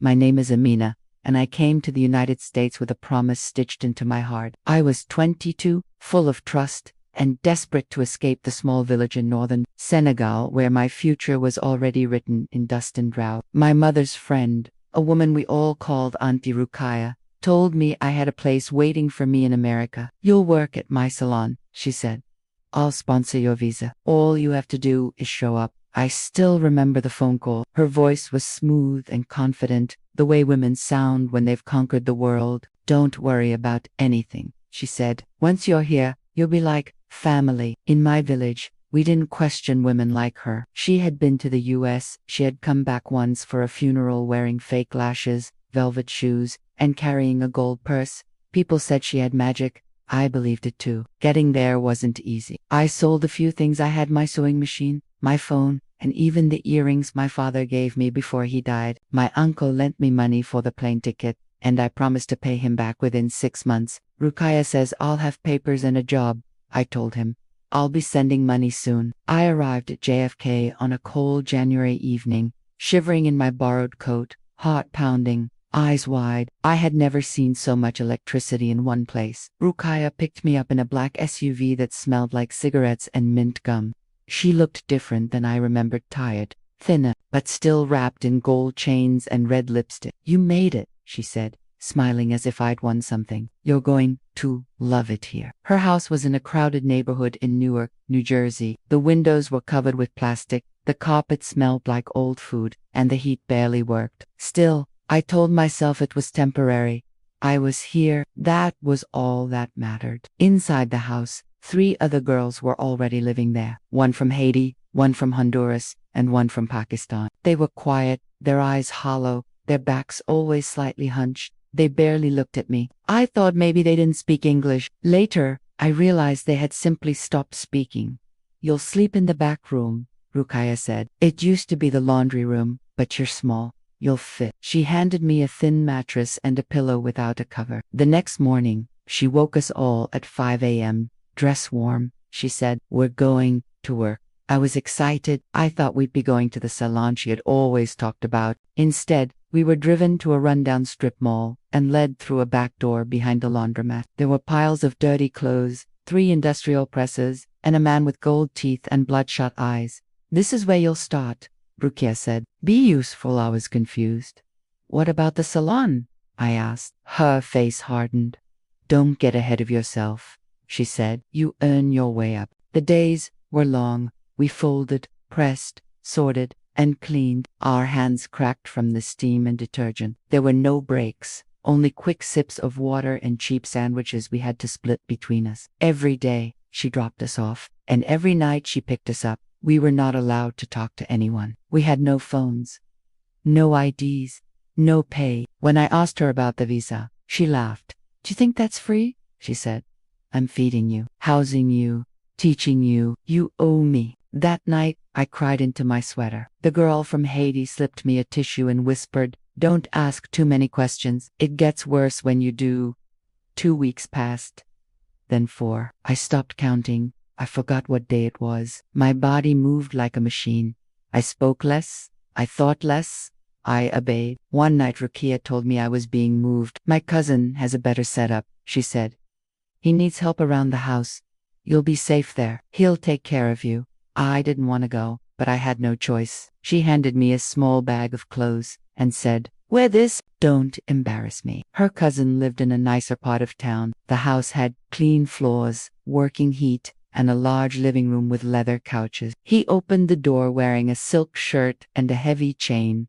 My name is Amina, and I came to the United States with a promise stitched into my heart. I was 22, full of trust, and desperate to escape the small village in northern Senegal where my future was already written in dust and drought. My mother's friend, a woman we all called Auntie Rukaya, told me I had a place waiting for me in America. "You'll work at my salon," she said. "I'll sponsor your visa. All you have to do is show up." I still remember the phone call. Her voice was smooth and confident, the way women sound when they've conquered the world. "Don't worry about anything," she said. "Once you're here, you'll be like family." In my village, we didn't question women like her. She had been to the US, she had come back once for a funeral wearing fake lashes, velvet shoes, and carrying a gold purse. People said she had magic. I believed it too. Getting there wasn't easy. I sold a few things. I had my sewing machine, my phone, and even the earrings my father gave me before he died. My uncle lent me money for the plane ticket, and I promised to pay him back within 6 months. "Rukaya says I'll have papers and a job," I told him. "I'll be sending money soon." I arrived at JFK on a cold January evening, shivering in my borrowed coat, heart pounding, eyes wide. I had never seen so much electricity in one place. Rukaya picked me up in a black SUV that smelled like cigarettes and mint gum. She looked different than I remembered, tired, thinner, but still wrapped in gold chains and red lipstick. "You made it," she said, smiling as if I'd won something. "You're going to love it here." Her house was in a crowded neighborhood in Newark, New Jersey. The windows were covered with plastic, the carpet smelled like old food, and the heat barely worked. Still, I told myself it was temporary. I was here. That was all that mattered. Inside the house, 3 other girls were already living there. One from Haiti, one from Honduras, and one from Pakistan. They were quiet, their eyes hollow, their backs always slightly hunched. They barely looked at me. I thought maybe they didn't speak English. Later, I realized they had simply stopped speaking. "You'll sleep in the back room," Rukaya said. "It used to be the laundry room, but you're small. You'll fit." She handed me a thin mattress and a pillow without a cover. The next morning, she woke us all at 5 a.m. "Dress warm," she said. "We're going to work." I was excited. I thought we'd be going to the salon she had always talked about. Instead, we were driven to a rundown strip mall and led through a back door behind the laundromat. There were piles of dirty clothes, 3 industrial presses, and a man with gold teeth and bloodshot eyes. "This is where you'll start," Rukia said. "Be useful." I was confused. "What about the salon?" I asked. Her face hardened. "Don't get ahead of yourself," she said. "You earn your way up." The days were long. We folded, pressed, sorted, and cleaned. Our hands cracked from the steam and detergent. There were no breaks, only quick sips of water and cheap sandwiches we had to split between us. Every day, she dropped us off, and every night she picked us up. We were not allowed to talk to anyone. We had no phones, no IDs, no pay. When I asked her about the visa, she laughed. "Do you think that's free?" she said. "I'm feeding you, housing you, teaching you. You owe me." That night, I cried into my sweater. The girl from Haiti slipped me a tissue and whispered, "Don't ask too many questions. It gets worse when you do." 2 weeks passed. Then 4. I stopped counting. I forgot what day it was. My body moved like a machine. I spoke less. I thought less. I obeyed. One night, Rukia told me I was being moved. "My cousin has a better setup," she said. "He needs help around the house. You'll be safe there. He'll take care of you." I didn't want to go, but I had no choice. She handed me a small bag of clothes and said, "Wear this. Don't embarrass me." Her cousin lived in a nicer part of town. The house had clean floors, working heat, and a large living room with leather couches. He opened the door wearing a silk shirt and a heavy chain.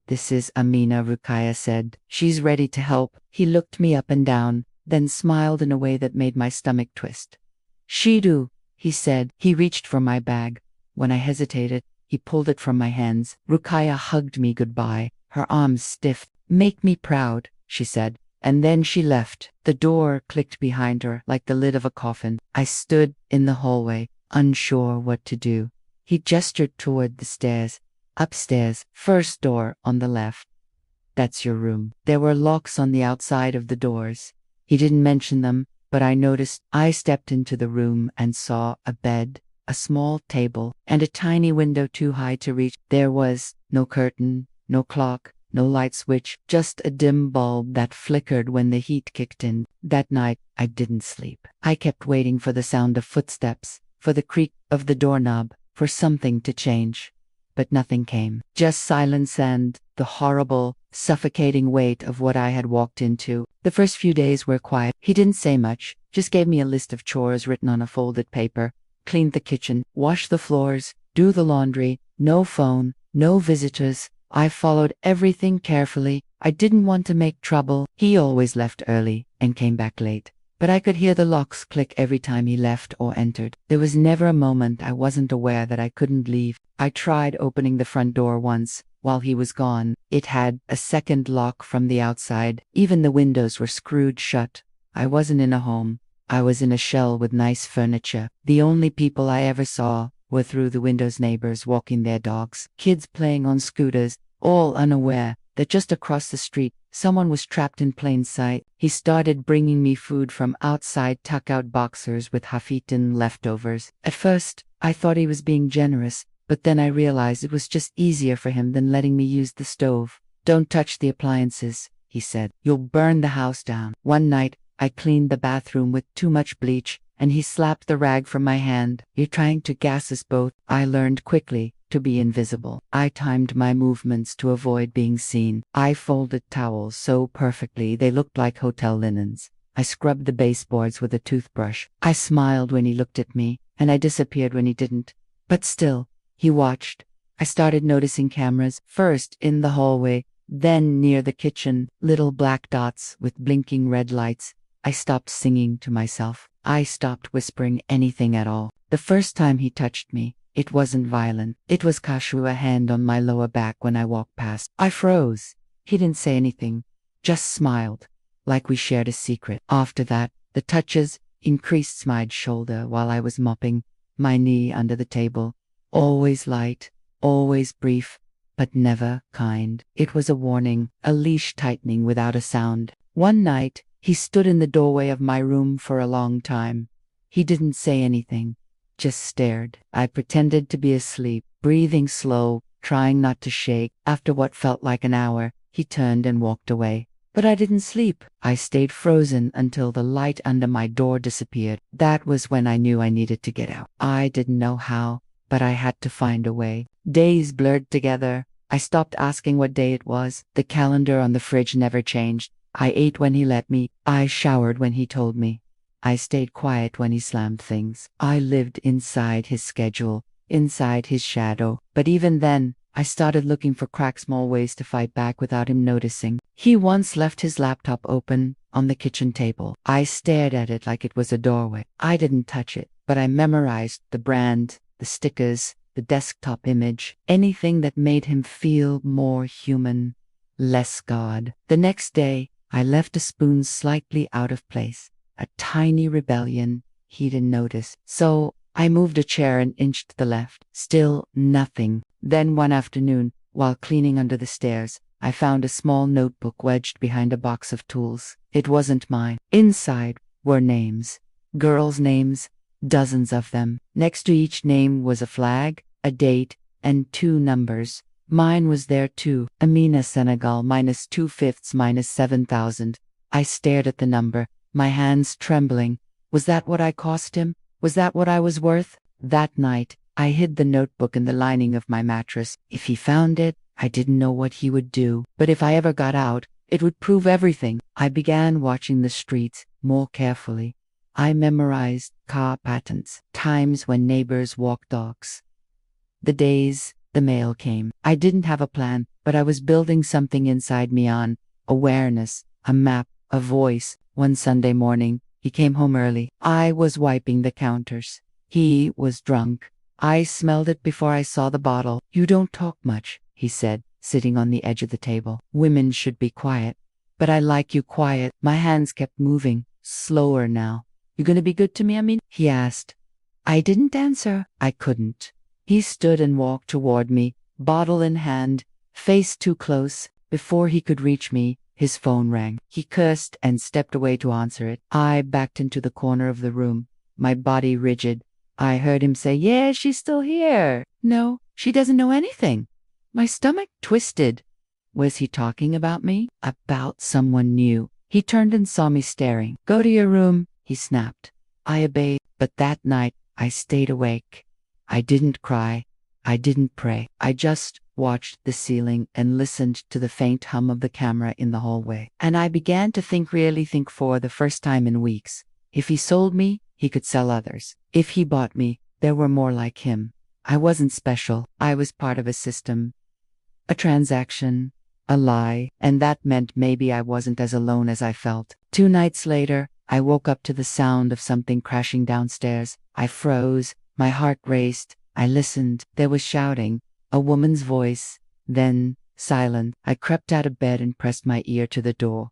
"This is Amina," Rukaya said. "She's ready to help." He looked me up and down, then smiled in a way that made my stomach twist. "Shidu," he said. He reached for my bag. When I hesitated, he pulled it from my hands. Rukaya hugged me goodbye, her arms stiff. "Make me proud," she said. And then she left. The door clicked behind her like the lid of a coffin. I stood in the hallway, unsure what to do. He gestured toward the stairs. "Upstairs, first door on the left. That's your room." There were locks on the outside of the doors. He didn't mention them, but I noticed. I stepped into the room and saw a bed, a small table, and a tiny window too high to reach. There was no curtain, no clock, no light switch, just a dim bulb that flickered when the heat kicked in. That night, I didn't sleep. I kept waiting for the sound of footsteps, for the creak of the doorknob, for something to change. But nothing came. Just silence and the horrible, suffocating weight of what I had walked into. The first few days were quiet. He didn't say much, just gave me a list of chores written on a folded paper. Cleaned the kitchen, washed the floors, do the laundry, no phone, no visitors. I followed everything carefully. I didn't want to make trouble. He always left early and came back late. But I could hear the locks click every time he left or entered. There was never a moment I wasn't aware that I couldn't leave. I tried opening the front door once while he was gone. It had a second lock from the outside. Even the windows were screwed shut. I wasn't in a home. I was in a shell with nice furniture. The only people I ever saw were through the windows neighbors walking their dogs, kids playing on scooters, all unaware that just across the street someone was trapped in plain sight. He started bringing me food from outside tuck-out boxers with half-eaten leftovers. At first, I thought he was being generous, but then I realized it was just easier for him than letting me use the stove. "Don't touch the appliances," he said. "You'll burn the house down." One night, I cleaned the bathroom with too much bleach, and he slapped the rag from my hand. "You're trying to gas us both." I learned quickly to be invisible. I timed my movements to avoid being seen. I folded towels so perfectly they looked like hotel linens. I scrubbed the baseboards with a toothbrush. I smiled when he looked at me, and I disappeared when he didn't. But still, he watched. I started noticing cameras, first in the hallway, then near the kitchen, little black dots with blinking red lights. I stopped singing to myself. I stopped whispering anything at all. The first time he touched me, it wasn't violent. It was casual, a hand on my lower back when I walked past. I froze. He didn't say anything, just smiled, like we shared a secret. After that, the touches increased. My shoulder while I was mopping, my knee under the table. Always light, always brief, but never kind. It was a warning, a leash tightening without a sound. One night, he stood in the doorway of my room for a long time. He didn't say anything, just stared. I pretended to be asleep, breathing slow, trying not to shake. After what felt like an hour, he turned and walked away. But I didn't sleep. I stayed frozen until the light under my door disappeared. That was when I knew I needed to get out. I didn't know how, but I had to find a way. Days blurred together. I stopped asking what day it was. The calendar on the fridge never changed. I ate when he let me. I showered when he told me. I stayed quiet when he slammed things. I lived inside his schedule, inside his shadow. But even then, I started looking for cracks, small ways to fight back without him noticing. He once left his laptop open on the kitchen table. I stared at it like it was a doorway. I didn't touch it, but I memorized the brand, the stickers, the desktop image, anything that made him feel more human, less God. The next day, I left a spoon slightly out of place, a tiny rebellion he didn't notice. So I moved a chair an inch to the left. Still nothing. Then one afternoon, while cleaning under the stairs, I found a small notebook wedged behind a box of tools. It wasn't mine. Inside were names, girls' names, dozens of them. Next to each name was a flag, a date, and 2 numbers. Mine was there too. Amina, Senegal, -2/5 -7,000. I stared at the number, my hands trembling. Was that what I cost him? Was that what I was worth? That night, I hid the notebook in the lining of my mattress. If he found it, I didn't know what he would do. But if I ever got out, it would prove everything. I began watching the streets more carefully. I memorized car patterns, times when neighbors walked dogs. The days the mail came. I didn't have a plan, but I was building something inside me, on awareness, a map, a voice. One Sunday morning, he came home early. I was wiping the counters. He was drunk. I smelled it before I saw the bottle. "You don't talk much," he said, sitting on the edge of the table. "Women should be quiet. But I like you quiet." My hands kept moving, slower now. "You gonna be good to me, Amin?" he asked. I didn't answer. I couldn't. He stood and walked toward me, bottle in hand, face too close. Before he could reach me, his phone rang. He cursed and stepped away to answer it. I backed into the corner of the room, my body rigid. I heard him say, "Yeah, she's still here." "No, she doesn't know anything." My stomach twisted. Was he talking about me? About someone new? He turned and saw me staring. Go to your room, he snapped. I obeyed, but that night I stayed awake. I didn't cry. I didn't pray. I just watched the ceiling and listened to the faint hum of the camera in the hallway. And I began to really think for the first time in weeks. If he sold me, he could sell others. If he bought me, there were more like him. I wasn't special. I was part of a system, a transaction, a lie, and that meant maybe I wasn't as alone as I felt. 2 nights later, I woke up to the sound of something crashing downstairs. I froze. My heart raced. I listened. There was shouting, a woman's voice. Then, silent, I crept out of bed and pressed my ear to the door.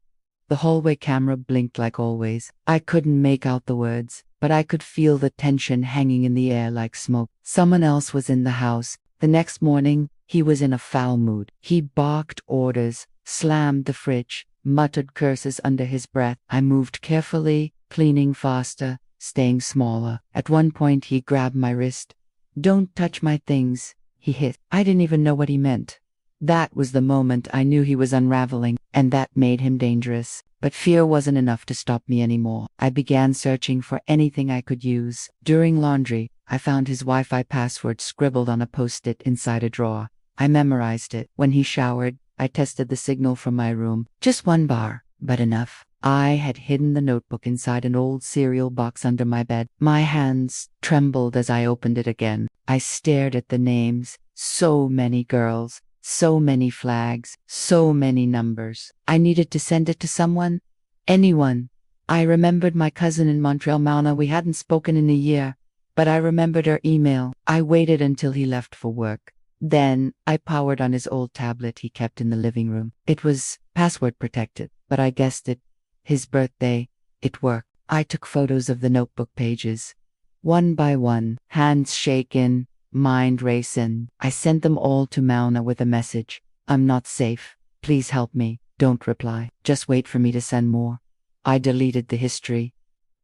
The hallway camera blinked like always. I couldn't make out the words, but I could feel the tension hanging in the air like smoke. Someone else was in the house. The next morning, he was in a foul mood. He barked orders, slammed the fridge, muttered curses under his breath. I moved carefully, cleaning faster, staying smaller. At one point, he grabbed my wrist. Don't touch my things, he hissed. I didn't even know what he meant. That was the moment I knew he was unraveling, and that made him dangerous. But fear wasn't enough to stop me anymore. I began searching for anything I could use. During laundry, I found his Wi-Fi password scribbled on a post-it inside a drawer. I memorized it. When he showered, I tested the signal from my room. Just 1 bar, but enough. I had hidden the notebook inside an old cereal box under my bed. My hands trembled as I opened it again. I stared at the names. So many girls. So many flags, so many numbers. I needed to send it to someone, anyone. I remembered my cousin in Montreal, Mauna. We hadn't spoken in a year, but I remembered her email. I waited until he left for work. Then I powered on his old tablet he kept in the living room. It was password protected, but I guessed it. His birthday. It worked. I took photos of the notebook pages. One by one, hands shaking, mind racing. I sent them all to Mauna with a message. I'm not safe. Please help me. Don't reply. Just wait for me to send more. I deleted the history,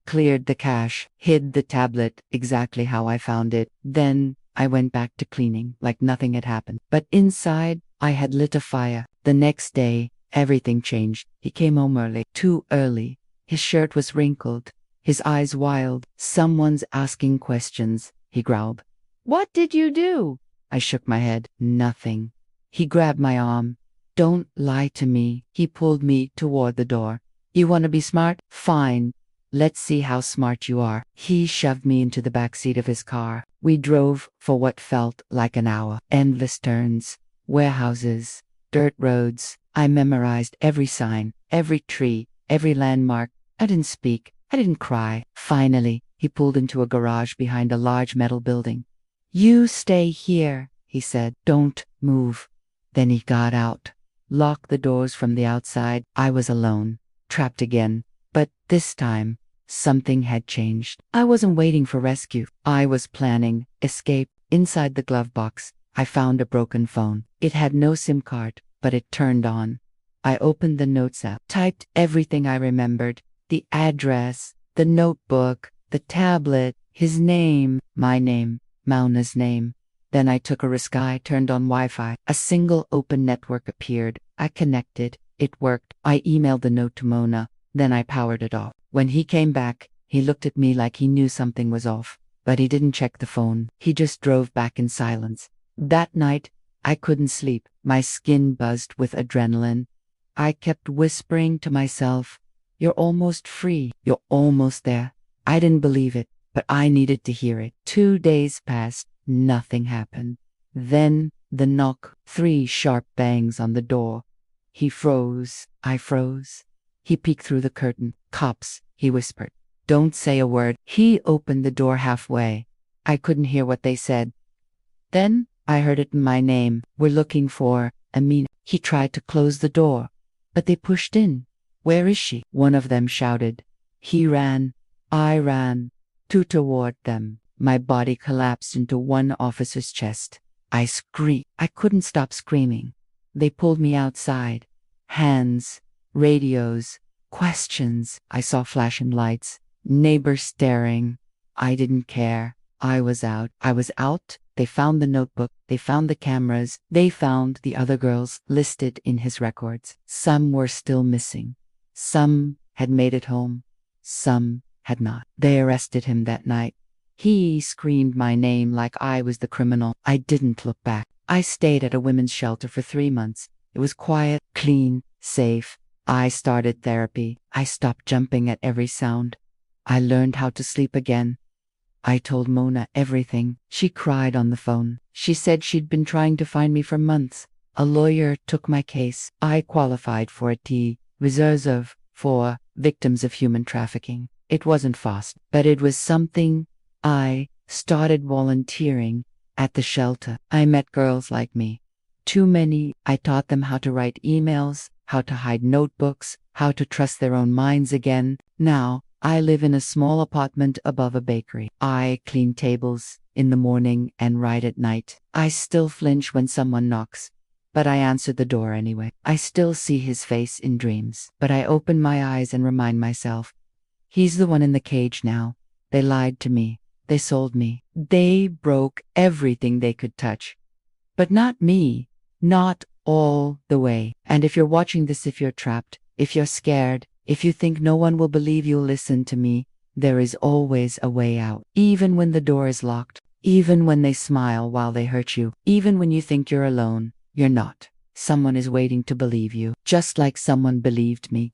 cleared the cache, hid the tablet exactly how I found it. Then I went back to cleaning like nothing had happened. But inside, I had lit a fire. The next day, everything changed. He came home early. Too early. His shirt was wrinkled. His eyes wild. Someone's asking questions, he growled. What did you do? I shook my head. Nothing. He grabbed my arm. Don't lie to me. He pulled me toward the door. You want to be smart? Fine. Let's see how smart you are. He shoved me into the back seat of his car. We drove for what felt like an hour. Endless turns, warehouses, dirt roads. I memorized every sign, every tree, every landmark. I didn't speak. I didn't cry. Finally, he pulled into a garage behind a large metal building. You stay here, he said. Don't move. Then he got out, locked the doors from the outside. I was alone, trapped again. But this time, something had changed. I wasn't waiting for rescue. I was planning escape. Inside the glove box, I found a broken phone. It had no SIM card, but it turned on. I opened the notes app, typed everything I remembered, the address, the notebook, the tablet, his name, my name, Mauna's name. Then I took a risk. I turned on Wi-Fi. A single open network appeared. I connected. It worked. I emailed the note to Mona. Then I powered it off. When he came back, he looked at me like he knew something was off. But he didn't check the phone. He just drove back in silence. That night, I couldn't sleep. My skin buzzed with adrenaline. I kept whispering to myself, "You're almost free. You're almost there." I didn't believe it, but I needed to hear it. 2 days passed. Nothing happened. Then the knock, 3 sharp bangs on the door. He froze. I froze. He peeked through the curtain. "Cops," he whispered. "Don't say a word." He opened the door halfway. I couldn't hear what they said. Then I heard it in my name. "We're looking for Amina." He tried to close the door, but they pushed in. "Where is she?" one of them shouted. He ran. I ran. Toward them. My body collapsed into one officer's chest. I screamed. I couldn't stop screaming. They pulled me outside. Hands, radios, questions. I saw flashing lights, neighbors staring. I didn't care. I was out. I was out They found the notebook. They found the cameras. They found the other girls listed in his records. Some were still missing. Some had made it home. Some had not. They arrested him that night. He screamed my name like I was the criminal. I didn't look back. I stayed at a women's shelter for 3 months. It was quiet, clean, safe. I started therapy. I stopped jumping at every sound. I learned how to sleep again. I told Mona everything. She cried on the phone. She said she'd been trying to find me for months. A lawyer took my case. I qualified for a T. Reserve for victims of human trafficking. It wasn't fast, but it was something. I started volunteering at the shelter. I met girls like me. Too many. I taught them how to write emails, how to hide notebooks, how to trust their own minds again. Now, I live in a small apartment above a bakery. I clean tables in the morning and write at night. I still flinch when someone knocks, but I answer the door anyway. I still see his face in dreams, but I open my eyes and remind myself, he's the one in the cage now. They lied to me. They sold me. They broke everything they could touch. But not me. Not all the way. And if you're watching this, if you're trapped, if you're scared, if you think no one will believe you'll listen to me, there is always a way out. Even when the door is locked, even when they smile while they hurt you, even when you think you're alone, you're not. Someone is waiting to believe you, just like someone believed me.